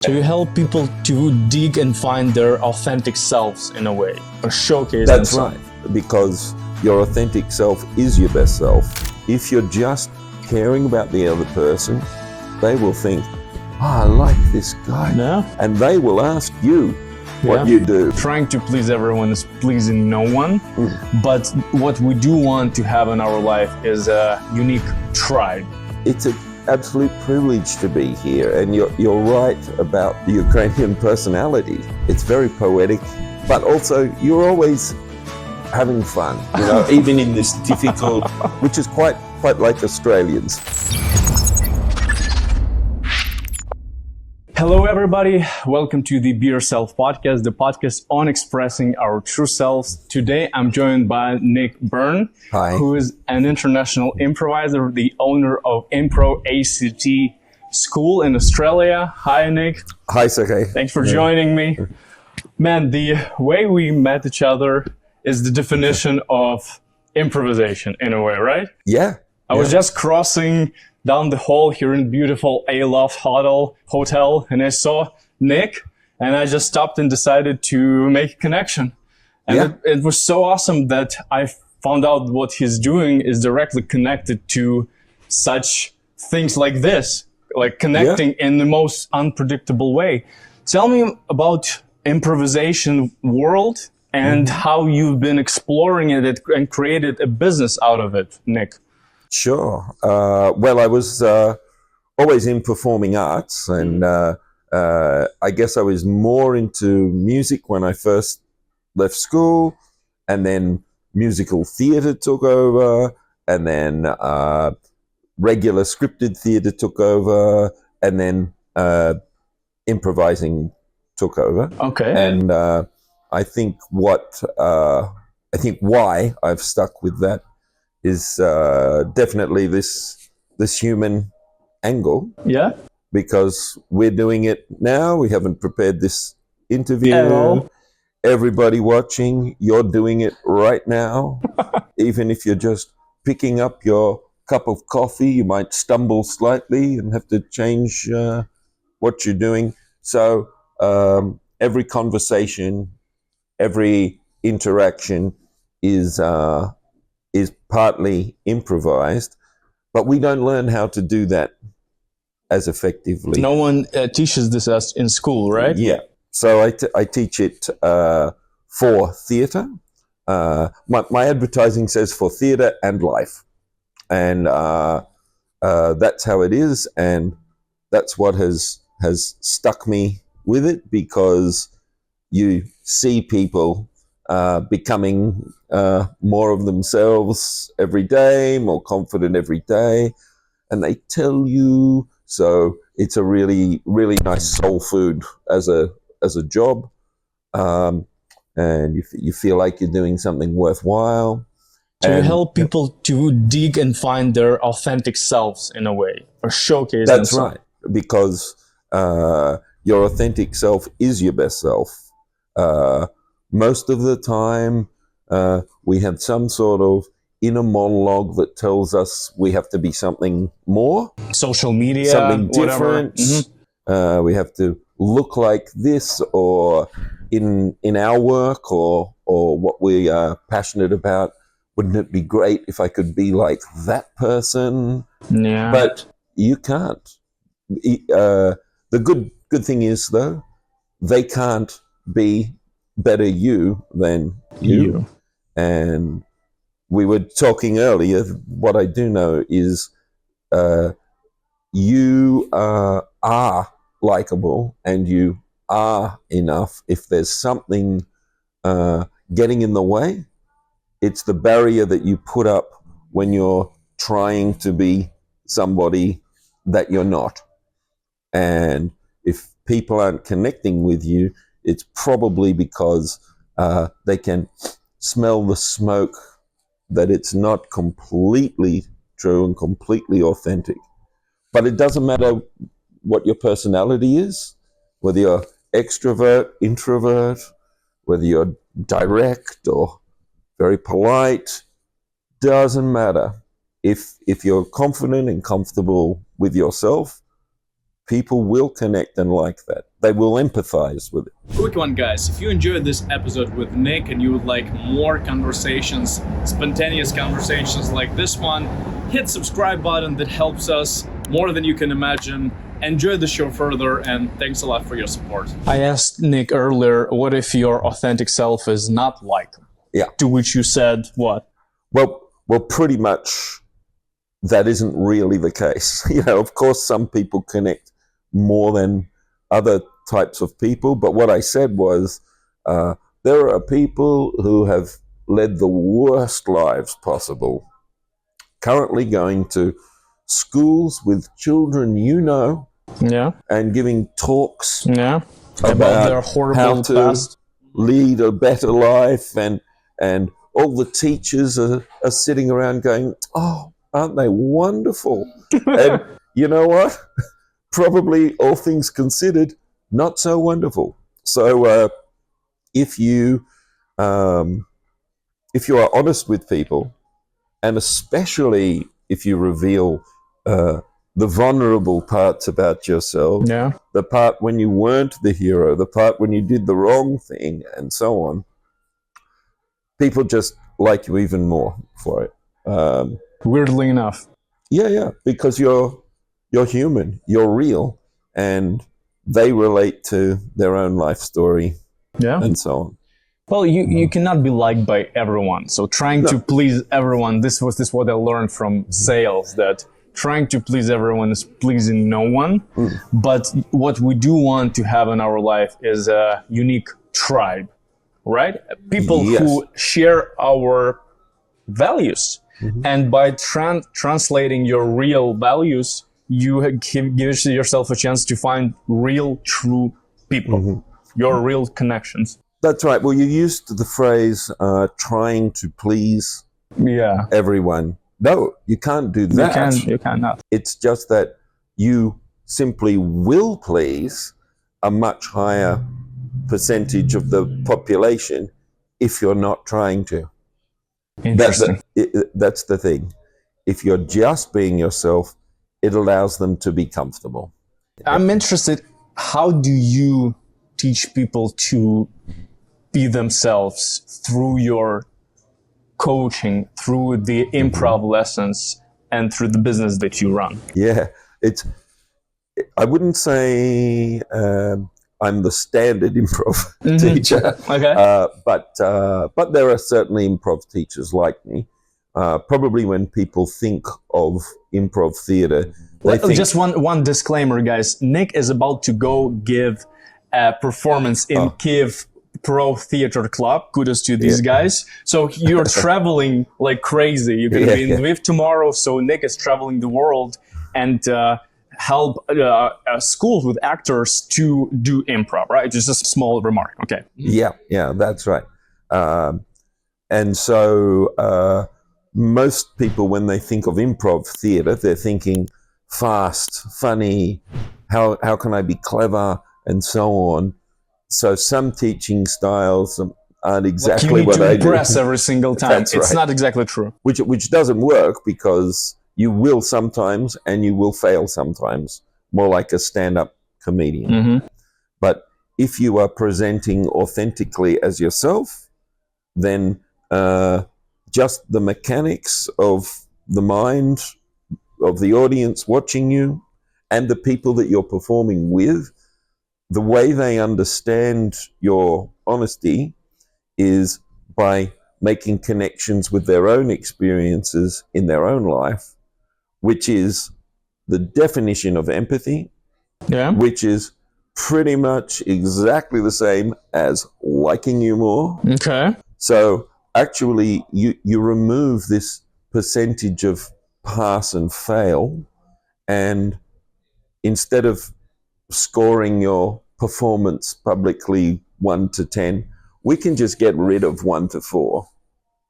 So you help people to dig and find their authentic selves in a way, or showcase That's themselves. right, because your authentic self is your best self. If you're just caring about the other person, they will think, I like this guy. Yeah. And they will ask you what you do. Trying to please everyone is pleasing no one, but what we do want to have in our life is a unique tribe. It's an absolute privilege to be here, and you're right about the Ukrainian personality. It's very poetic, but also you're always having fun, you know, even in this difficult, which is quite like Australians. Hello everybody, welcome to the Be Yourself podcast, the podcast on expressing our true selves. Today I'm joined by Nick Byrne, Hi. who is an international improviser, the owner of Improv ACT School in Australia. Hi Nick. Hi, Sergey. Thanks for joining me. Man, the way we met each other is the definition of improvisation in a way, right? Yeah. I was just crossing down the hall here in beautiful Aloft Hotel, and I saw Nick, and I just stopped and decided to make a connection. And it was so awesome that I found out what he's doing is directly connected to such things like this, like connecting in the most unpredictable way. Tell me about improvisation world and how you've been exploring it and created a business out of it, Nick. Sure. Well, I was always in performing arts, and I guess I was more into music when I first left school, and then musical theatre took over, and then regular scripted theatre took over, and then improvising took over. Okay. And I think why I've stuck with that is definitely this human angle. Yeah. Because we're doing it now. We haven't prepared this interview. Hello. Everybody watching, you're doing it right now. Even if you're just picking up your cup of coffee, you might stumble slightly and have to change what you're doing. So every conversation, every interaction is partly improvised, but we don't learn how to do that as effectively. No one teaches this us in school, right? Yeah. So I teach it for theatre. My advertising says for theatre and life. And that's how it is. And that's what has stuck me with it, because you see people becoming more of themselves every day, more confident every day, and they tell you. So it's a really, really nice soul food as a job, and you feel like you're doing something worthwhile. So you help people to dig and find their authentic selves in a way, or showcase That's themselves. right, because your authentic self is your best self. Most of the time, we have some sort of inner monologue that tells us we have to be something more, Social media, something whatever. different. We have to look like this, or in our work, or what we are passionate about. Wouldn't it be great if I could be like that person? Yeah. But you can't. The good thing is, though, they can't be better you than you. And we were talking earlier, what I do know is you are likable, and you are enough. If there's something getting in the way, it's the barrier that you put up when you're trying to be somebody that you're not. And if people aren't connecting with you, it's probably because they can smell the smoke, that it's not completely true and completely authentic. But it doesn't matter what your personality is, whether you're extrovert, introvert, whether you're direct or very polite, doesn't matter. If you're confident and comfortable with yourself, people will connect and like that. they will empathize with it. Quick one, guys. If you enjoyed this episode with Nick and you would like more conversations, spontaneous conversations like this one, hit subscribe button. That helps us more than you can imagine. Enjoy the show further, and thanks a lot for your support. I asked Nick earlier, what if your authentic self is not likable? Yeah. To which you said what? Well, pretty much that isn't really the case. Of course, some people connect more than other types of people, but what I said was there are people who have led the worst lives possible, currently going to schools with children and giving talks about their horrible how to past. lead a better life, and all the teachers are sitting around going, oh, aren't they wonderful? And you know what? Probably, all things considered, not so wonderful. So if you are honest with people, and especially if you reveal the vulnerable parts about yourself, the part when you weren't the hero, the part when you did the wrong thing, and so on, people just like you even more for it. Weirdly enough. Yeah, because you're human, you're real, and they relate to their own life story, and so on. Well, you cannot be liked by everyone. So trying to please everyone, this was what I learned from sales, that trying to please everyone is pleasing no one. But what we do want to have in our life is a unique tribe, right? People who share our values. And by translating your real values, you give yourself a chance to find real, true people, your real connections. That's right. Well, you used the phrase trying to please everyone. No, you can't do that. You cannot. It's just that you simply will please a much higher percentage of the population if you're not trying to. Interesting. That's the thing. If you're just being yourself, it allows them to be comfortable. I'm interested, how do you teach people to be themselves through your coaching, through the improv lessons, and through the business that you run? Yeah, I wouldn't say I'm the standard improv teacher, but there are certainly improv teachers like me. Probably when people think of improv theater, they think... Just one disclaimer, guys. Nick is about to go give a performance in Kiev Pro Theater Club. Kudos to these guys. So you're traveling like crazy. You're going to be in Lviv tomorrow. So Nick is traveling the world and help schools with actors to do improv, right? Just a small remark. Okay. Yeah, that's right. And so most people, when they think of improv theater, they're thinking fast, funny, how can I be clever, and so on. So some teaching styles aren't exactly what I do. You need to impress every single time. It's not exactly true. Which doesn't work, because you will sometimes and you will fail sometimes, more like a stand-up comedian. But if you are presenting authentically as yourself, then just the mechanics of the mind of the audience watching you and the people that you're performing with, the way they understand your honesty is by making connections with their own experiences in their own life, which is the definition of empathy, which is pretty much exactly the same as liking you more. Okay. So actually, you remove this percentage of pass and fail, and instead of scoring your performance publicly 1 to 10, we can just get rid of 1 to 4.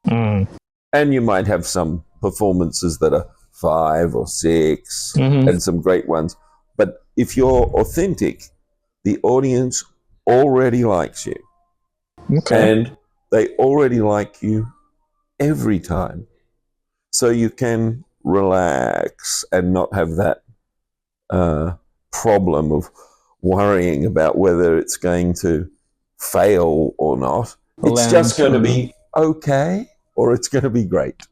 And you might have some performances that are 5 or 6 and some great ones. But if you're authentic, the audience already likes you. And they already like you every time. So you can relax and not have that problem of, worrying about whether it's going to fail or not. It's just going to be okay, or it's going to be great.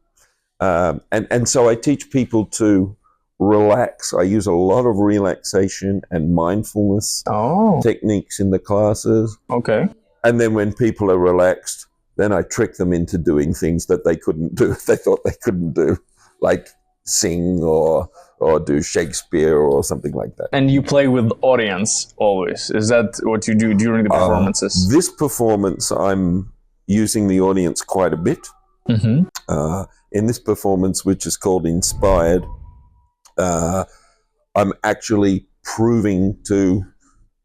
And so I teach people to relax. I use a lot of relaxation and mindfulness techniques in the classes. Okay. And then when people are relaxed, then I trick them into doing things that they couldn't do, they thought they couldn't do, like sing or do Shakespeare or something like that. And you play with the audience always. Is that what you do during the performances? This performance, I'm using the audience quite a bit. Mm-hmm. In this performance, which is called Inspired, I'm actually proving to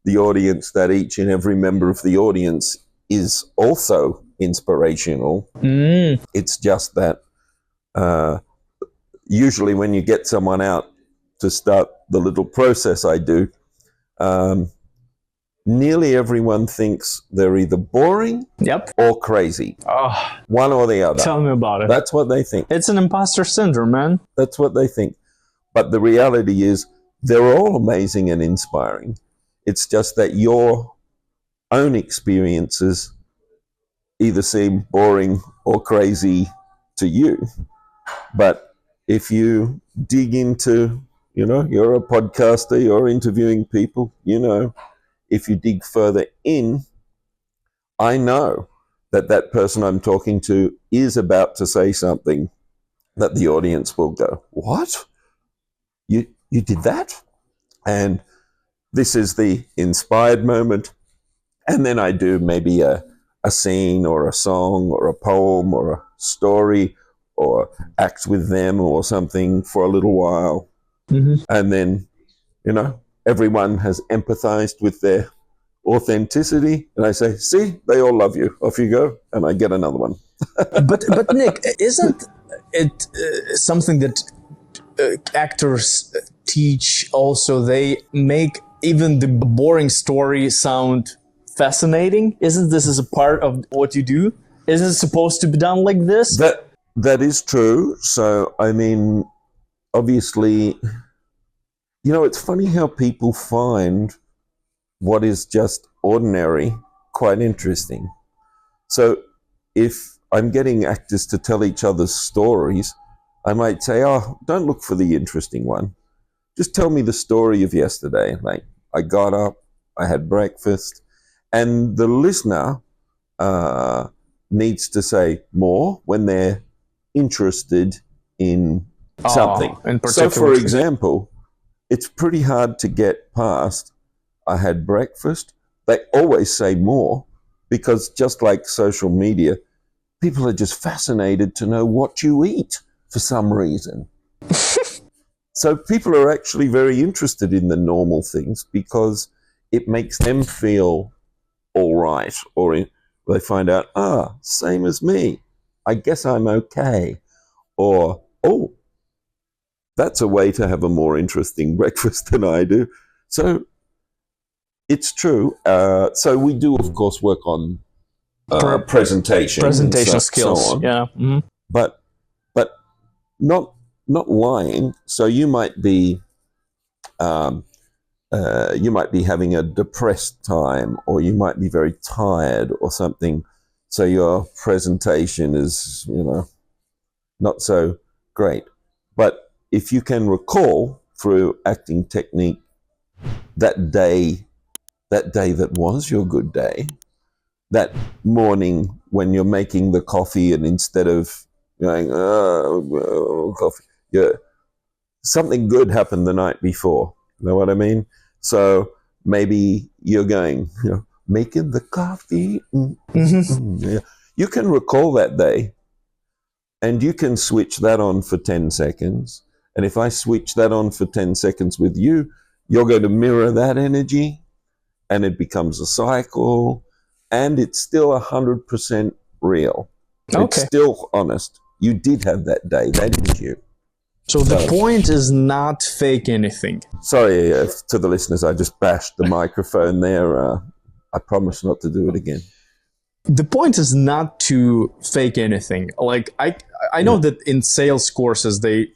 the audience that each and every member of the audience is also inspirational. It's just that usually when you get someone out to start the little process I do, nearly everyone thinks they're either boring or crazy. One or the other. Tell me about it. That's what they think. It's an imposter syndrome, man. That's what they think. But the reality is they're all amazing and inspiring. It's just that your own experiences either seem boring or crazy to you. But if you dig into, you're a podcaster, you're interviewing people, if you dig further in, I know that person I'm talking to is about to say something that the audience will go, what? You did that? And this is the inspired moment. And then I do maybe a scene or a song or a poem or a story or act with them or something for a little while. Mm-hmm. And then, everyone has empathized with their authenticity. And I say, see, they all love you. Off you go. And I get another one. but Nick, isn't it something that actors teach also? They make even the boring story sound fascinating. Isn't this a part of what you do? Isn't it supposed to be done like this? That is true. So, I mean, obviously, it's funny how people find what is just ordinary quite interesting. So if I'm getting actors to tell each other's stories, I might say, don't look for the interesting one. Just tell me the story of yesterday. Like, I got up, I had breakfast, and the listener needs to say more when they're interested in something. So, for example, it's pretty hard to get past, I had breakfast. They always say more because just like social media, people are just fascinated to know what you eat for some reason. So people are actually very interested in the normal things because it makes them feel all right, or they find out, same as me. I guess I'm okay. Or, that's a way to have a more interesting breakfast than I do. So it's true. So we do, of course, work on presentation skills. So yeah. Mm-hmm. But not lying. So you might be having a depressed time, or you might be very tired or something. So your presentation is, not so great. But if you can recall through acting technique that day that was your good day, that morning when you're making the coffee and instead of going, coffee, something good happened the night before. You know what I mean? So maybe you're going, making the coffee. Yeah. You can recall that day and you can switch that on for 10 seconds. And if I switch that on for 10 seconds with you, you're going to mirror that energy and it becomes a cycle and it's still 100% real. Okay. It's still honest. You did have that day. That is you. So the point is not fake anything. Sorry to the listeners, I just bashed the microphone there. I promise not to do it again. The point is not to fake anything. Like I know that in sales courses, they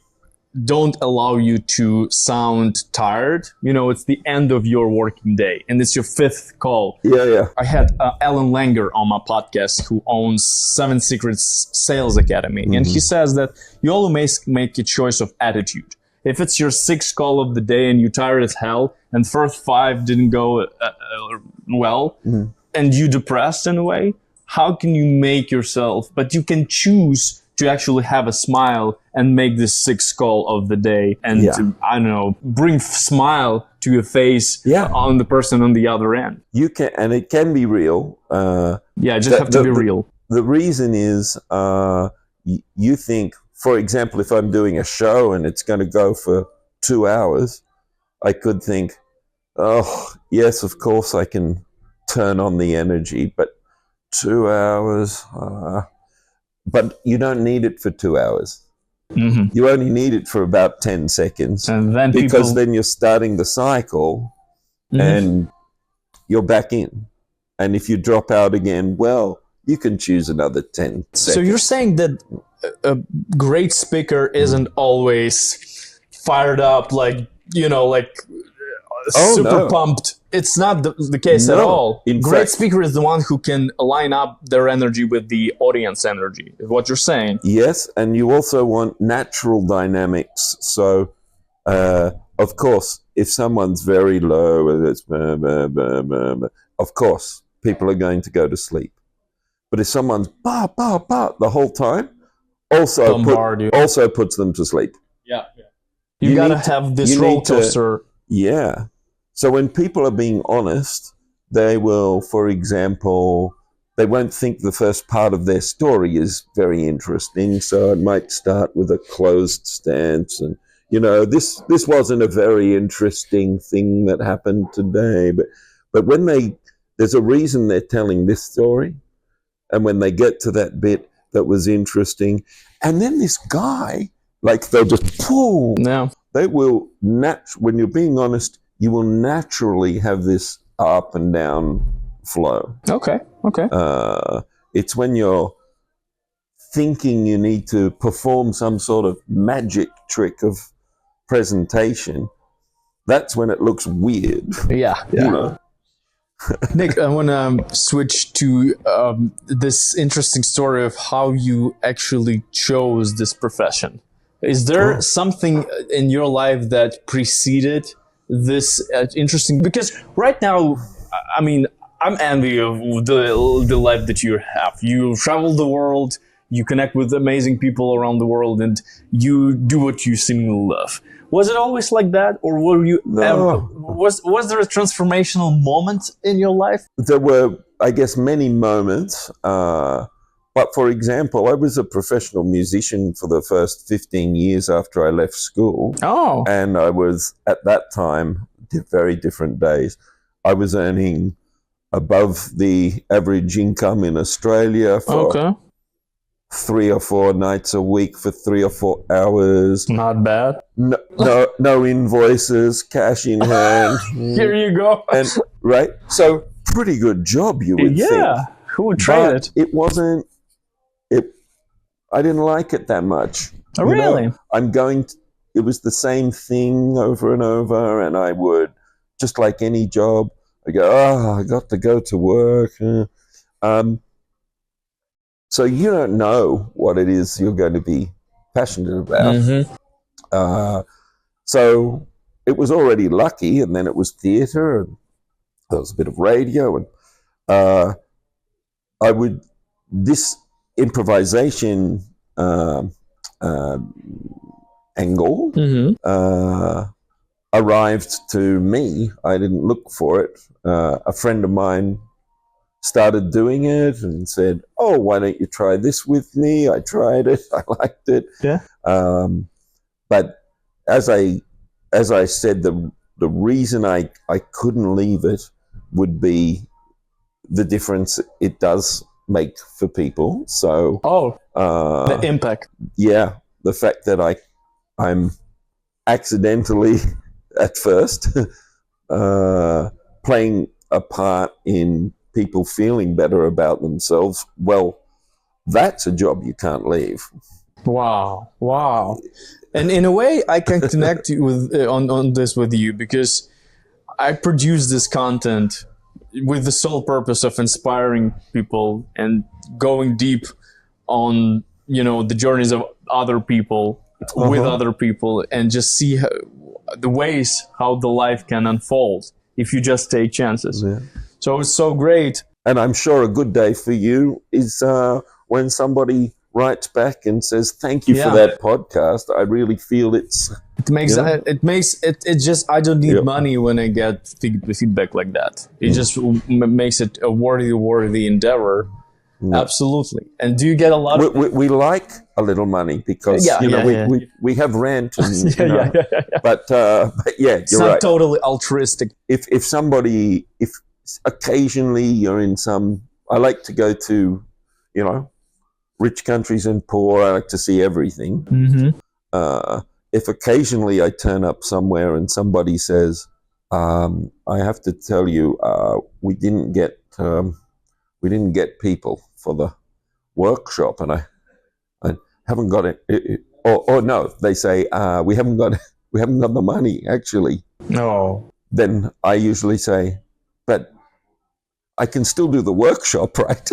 don't allow you to sound tired. You know, it's the end of your working day and it's your fifth call. Yeah. I had Alan Langer on my podcast, who owns Seven Secrets Sales Academy. And he says that you always make a choice of attitude. If it's your sixth call of the day and you're tired as hell and first five didn't go well and you depressed in a way, how can you make yourself, but you can choose to actually have a smile and make this sixth call of the day and to, I don't know, bring smile to your face on the person on the other end. You can, and it can be real. Just have to be real. The reason is you think, for example, if I'm doing a show and it's going to go for 2 hours, I could think, oh, yes, of course I can turn on the energy, but 2 hours... But you don't need it for 2 hours. You only need it for about 10 seconds. And then because then you're starting the cycle and you're back in. And if you drop out again, well, you can choose another 10 seconds. So you're saying that a great speaker isn't always fired up, like, you know, like super pumped. It's not the case at all. Great speaker is the one who can line up their energy with the audience energy, is what you're saying. Yes, and you also want natural dynamics. So, of course, if someone's very low, it's of course, people are going to go to sleep. But if someone's the whole time, also puts them to sleep. Yeah. You gotta have this roller coaster. So when people are being honest, they will, for example, they won't think the first part of their story is very interesting. So it might start with a closed stance and, you know, this wasn't a very interesting thing that happened today. But when there's a reason they're telling this story. And when they get to that bit that was interesting, and then this guy, like they'll just pull. No. They will, when you're being honest, you will naturally have this up and down flow. Okay. It's when you're thinking you need to perform some sort of magic trick of presentation. That's when it looks weird. Yeah. You know? Nick, I want to switch to this interesting story of how you actually chose this profession. Is there something in your life that preceded this interesting? Because right now, I mean, I'm envy of the life that you have. You travel the world, you connect with amazing people around the world, and you do what you seem to love. Was it always like that, or were you? Was there a transformational moment in your life? There were, I guess, many moments. But for example, I was a professional musician for the first 15 years after I left school. Oh. And I was, at that time, very different days, I was earning above the average income in Australia for 3 or 4 nights a week for 3 or 4 hours. Not bad. No invoices, cash in hand. Here you go. And right? So pretty good job, you would think. Yeah. Who would trade it? It wasn't. I didn't like it that much. Oh, really? It was the same thing over and over, and I would, just like any job, I go, I got to go to work. So you don't know what it is you're going to be passionate about. So it was already lucky, and then it was theatre, and there was a bit of radio, and this improvisation angle arrived to me. I didn't look for it. A friend of mine started doing it and said, "Oh, why don't you try this with me?" I tried it. I liked it. Yeah. But as I said, the reason I couldn't leave it would be the difference it does make for people. So the impact. Yeah, the fact that I'm accidentally at first playing a part in people feeling better about themselves. Well, that's a job you can't leave. Wow. And in a way, I can connect with on this with you, because I produce this content with the sole purpose of inspiring people and going deep on, the journeys of other people, with other people, and just see the ways how the life can unfold if you just take chances. Yeah. So it's so great. And I'm sure a good day for you is when somebody writes back and says, "Thank you for that podcast. I really feel it's." It makes it just, I don't need Yep. money when I get feedback like that. It just makes it a worthy endeavor. Absolutely. And do you get a lot of... We like a little money because we have rent and But yeah, It's you're not right. totally altruistic. If occasionally you're in some, I like to go to, rich countries and poor. I like to see everything. Mm-hmm. If occasionally I turn up somewhere and somebody says, "I have to tell you, we didn't get people for the workshop," and I haven't got it. Or no, they say we haven't got the money actually. No. Then I usually say, "But I can still do the workshop, right?"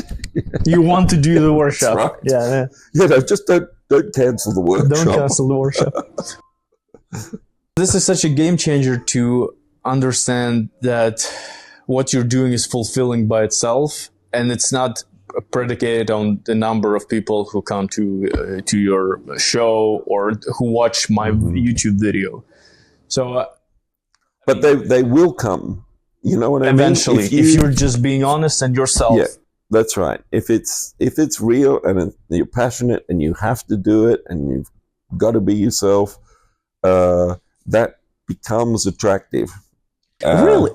You want to do the workshop. Right. Yeah. No, just don't cancel the workshop. Don't cancel the workshop. This is such a game changer to understand that what you're doing is fulfilling by itself, and it's not predicated on the number of people who come to your show or who watch my YouTube video. So, but they will come. You know what I mean? Eventually, if you're just being honest and yourself. Yeah, that's right. If it's real and you're passionate and you have to do it and you've got to be yourself, that becomes attractive. Really,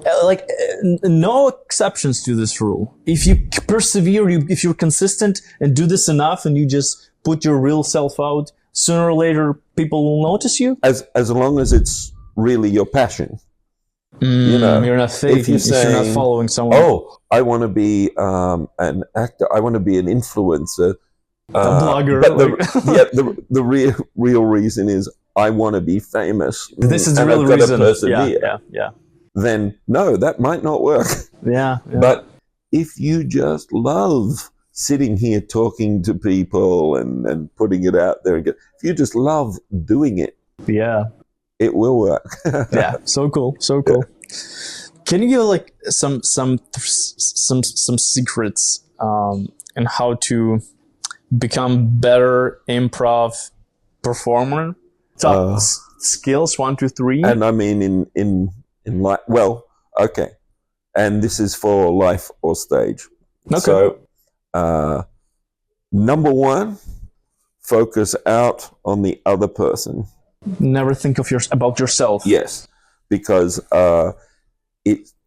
no exceptions to this rule. If you persevere, if you're consistent and do this enough, and you just put your real self out, sooner or later people will notice you. As long as it's really your passion. You're not faking. If you're not following someone. "Oh, I want to be an actor. I want to be an influencer." A blogger. But the real reason is I want to be famous. This is the real reason. Yeah. Then no, that might not work. Yeah. But if you just love sitting here talking to people and putting it out there, if you just love doing it, it will work. Yeah, so cool. Can you give some secrets in how to become better improv performer? Top skills 1, 2, 3. And I mean in life. Well, okay. And this is for life or stage. Okay. So, number 1, focus out on the other person. Never think about yourself. Yes, because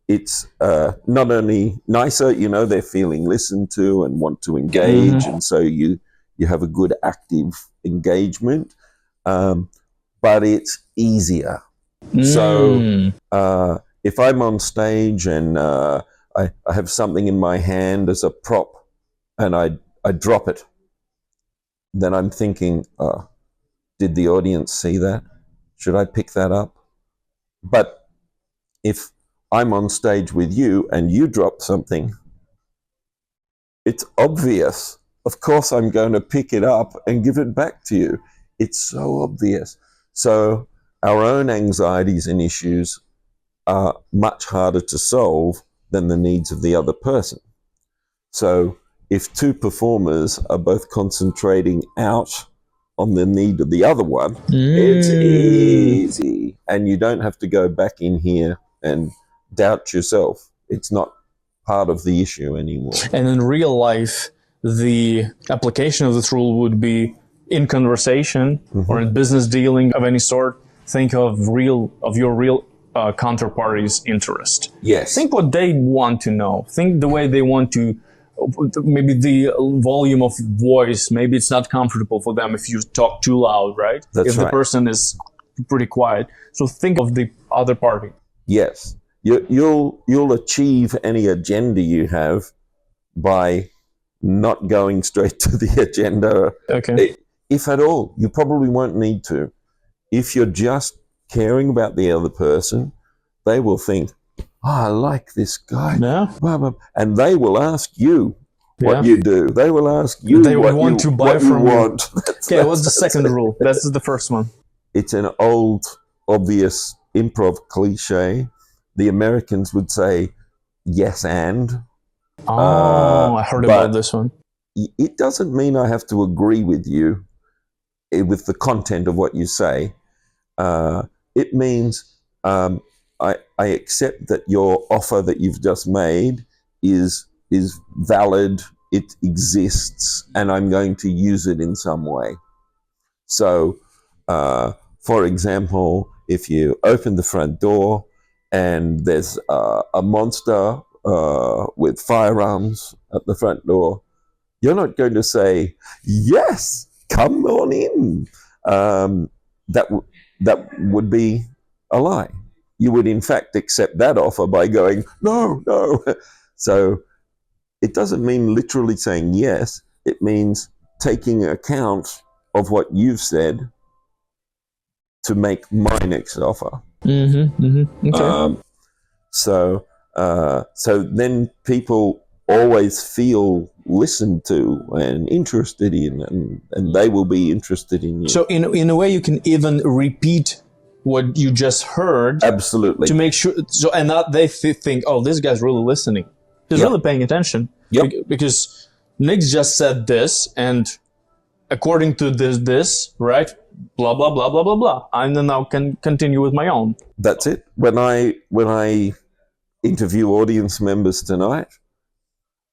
it's not only nicer, they're feeling listened to and want to engage, and so you have a good active engagement, but it's easier. So if I'm on stage and I have something in my hand as a prop and I drop it, then I'm thinking, did the audience see that? Should I pick that up? But if I'm on stage with you and you drop something, it's obvious. Of course I'm going to pick it up and give it back to you. It's so obvious. So our own anxieties and issues are much harder to solve than the needs of the other person. So if 2 performers are both concentrating out on the need of the other one, it's easy. And you don't have to go back in here and doubt yourself. It's not part of the issue anymore. And in real life, the application of this rule would be in conversation or in business dealing of any sort. Think of your real counterparty's interest. Yes. Think what they want to know. Think the way they want to. Maybe the volume of voice, maybe it's not comfortable for them if you talk too loud, right? If the person is pretty quiet. So think of the other party. Yes. You'll achieve any agenda you have by not going straight to the agenda. Okay. if at all. You probably won't need to. If you're just caring about the other person, they will think, I like this guy. Yeah. And they will ask you what Yeah. you do. They will ask you They what want to buy what you from you. want. Okay, what's the second rule? That's the first one. It's an old, obvious improv cliche. The Americans would say, yes, and. I heard about this one. It doesn't mean I have to agree with you with the content of what you say. It means I accept that your offer that you've just made is valid, it exists, and I'm going to use it in some way. So, for example, if you open the front door and there's a monster with firearms at the front door, you're not going to say, yes, come on in. That would be a lie. You would, in fact, accept that offer by going, no, no. So it doesn't mean literally saying yes. It means taking account of what you've said to make my next offer. Okay. So then people always feel listened to and interested in, and they will be interested in you. So in a way, you can even repeat what you just heard. Absolutely. To make sure. So and that they think, oh, this guy's really listening. He's really paying attention. Yep. Because Nick just said this, and according to this, right? Blah blah blah blah blah blah. And then now can continue with my own. That's it. When I interview audience members tonight,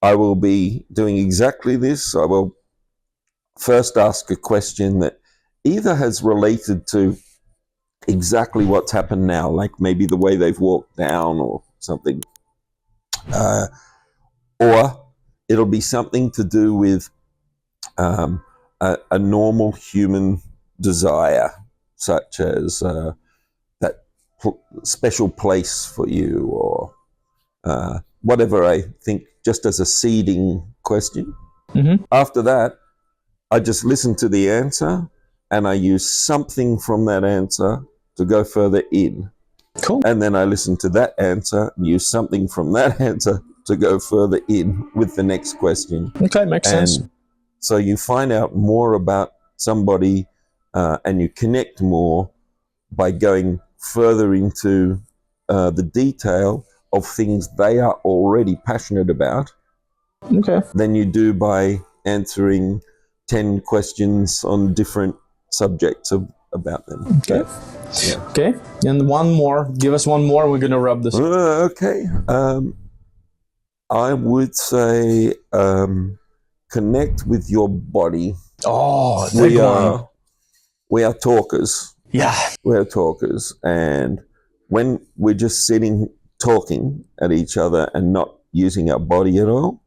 I will be doing exactly this. I will first ask a question that either has related to exactly what's happened now, like maybe the way they've walked down or something, or it'll be something to do with a normal human desire, such as that special place for you, or whatever I think, just as a seeding question. After that, I just listen to the answer and I use something from that answer to go further in. Cool. And then I listen to that answer and use something from that answer to go further in with the next question. Okay, makes sense. So you find out more about somebody and you connect more by going further into the detail of things they are already passionate about than you do by answering 10 questions on different subjects about them. Okay. Yeah. Okay. And one more. Give us one more. We're going to wrap this. Okay. I would say connect with your body. Oh, we are talkers. Yeah. We're talkers. And when we're just sitting talking at each other and not using our body at all,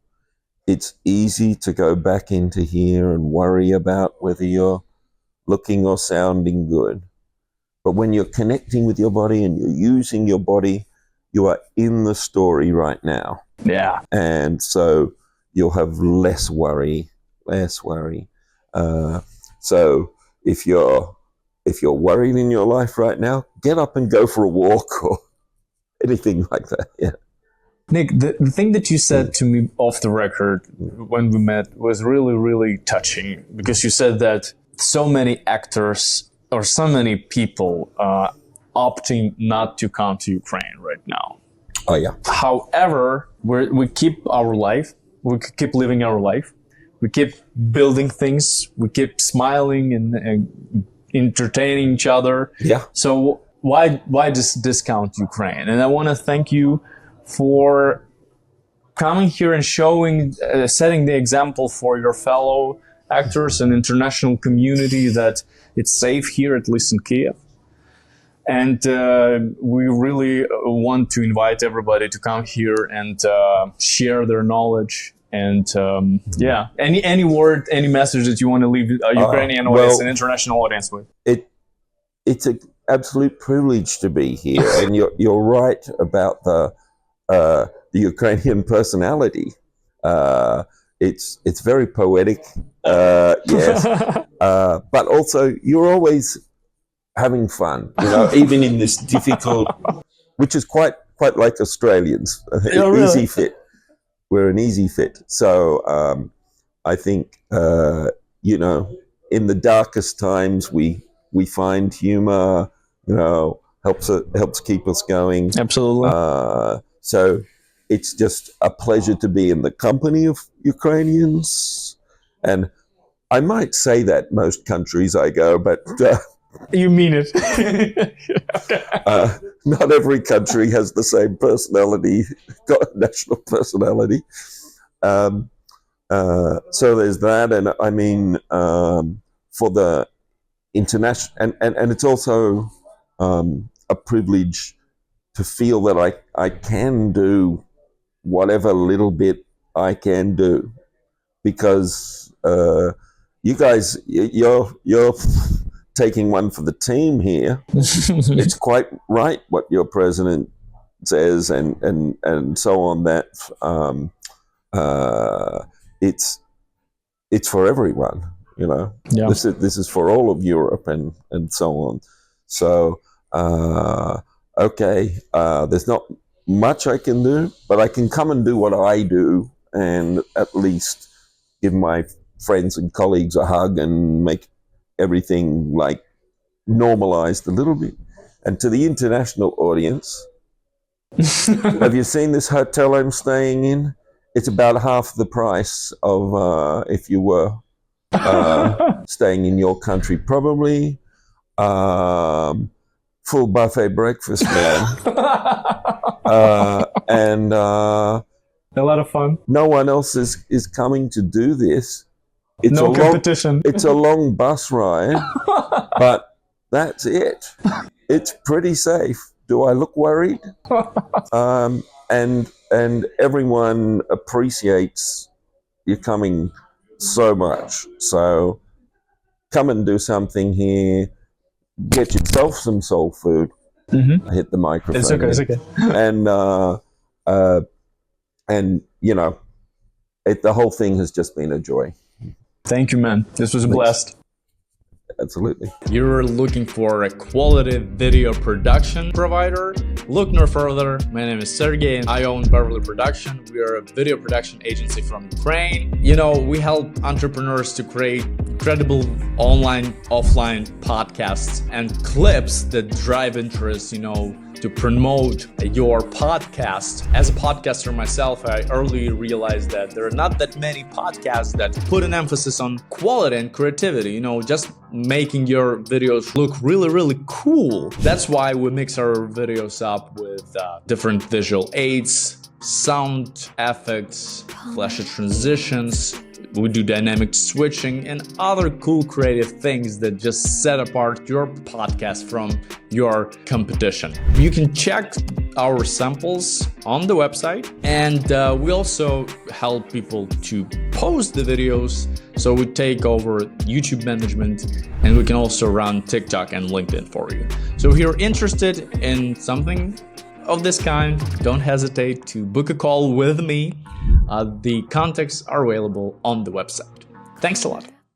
it's easy to go back into here and worry about whether you're looking or sounding good. But when you're connecting with your body and you're using your body, you are in the story right now. Yeah. And so you'll have less worry. So if you're worried in your life right now, get up and go for a walk or anything like that. Yeah. Nick, the thing that you said to me off the record when we met was really, really touching, because you said that so many actors or so many people opting not to come to Ukraine right now. Oh, yeah. However, we keep our life. We keep living our life. We keep building things. We keep smiling and entertaining each other. Yeah. So why just discount Ukraine? And I want to thank you for coming here and showing, setting the example for your fellow actors and international community that it's safe here, at least in Kiev. And we really want to invite everybody to come here and share their knowledge. And yeah, any word, any message that you want to leave a Ukrainian audience, an international audience with? It's an absolute privilege to be here, and you're right about the Ukrainian personality. It's very poetic. Yes. but also you're always having fun, even in this difficult, which is quite like Australians. Yeah, really. Easy fit. We're an easy fit. So I think, in the darkest times, we find humor, helps keep us going. Absolutely. So it's just a pleasure to be in the company of Ukrainians. And I might say that most countries I go, but You mean it. not every country has the same personality, national personality. So there's that, and I mean, for the international, and it's also a privilege to feel that I can do whatever little bit I can do, because you guys, you're taking one for the team here. It's quite right what your president says, and so on. That it's for everyone. Yeah. This is for all of Europe and so on. So okay, there's not much I can do, but I can come and do what I do, and at least give my friends and colleagues a hug and make everything like normalized a little bit. And to the international audience, have you seen this hotel I'm staying in? It's about half the price of if you were staying in your country, probably. Full buffet breakfast, man. And A lot of fun. no one else is coming to do this. It's No a competition. It's a long bus ride, but that's it. It's pretty safe. Do I look worried? And everyone appreciates you coming so much. So come and do something here. Get yourself some soul food. Mm-hmm. I hit the microphone. It's okay. It's okay. And the whole thing has just been a joy. Thank you, man. This was a blast. Absolutely. You're looking for a quality video production provider? Look no further. My name is Sergey and I own Beverly Production. We are a video production agency from Ukraine. We help entrepreneurs to create credible online, offline podcasts and clips that drive interest, to promote your podcast. As a podcaster myself, I early realized that there are not that many podcasts that put an emphasis on quality and creativity, just making your videos look really, really cool. That's why we mix our videos up with different visual aids, sound effects, flashy transitions. We do dynamic switching and other cool creative things that just set apart your podcast from your competition. You can check our samples on the website, and we also help people to post the videos. So we take over YouTube management, and we can also run TikTok and LinkedIn for you. So if you're interested in something of this kind, don't hesitate to book a call with me. The contacts are available on the website. Thanks a lot.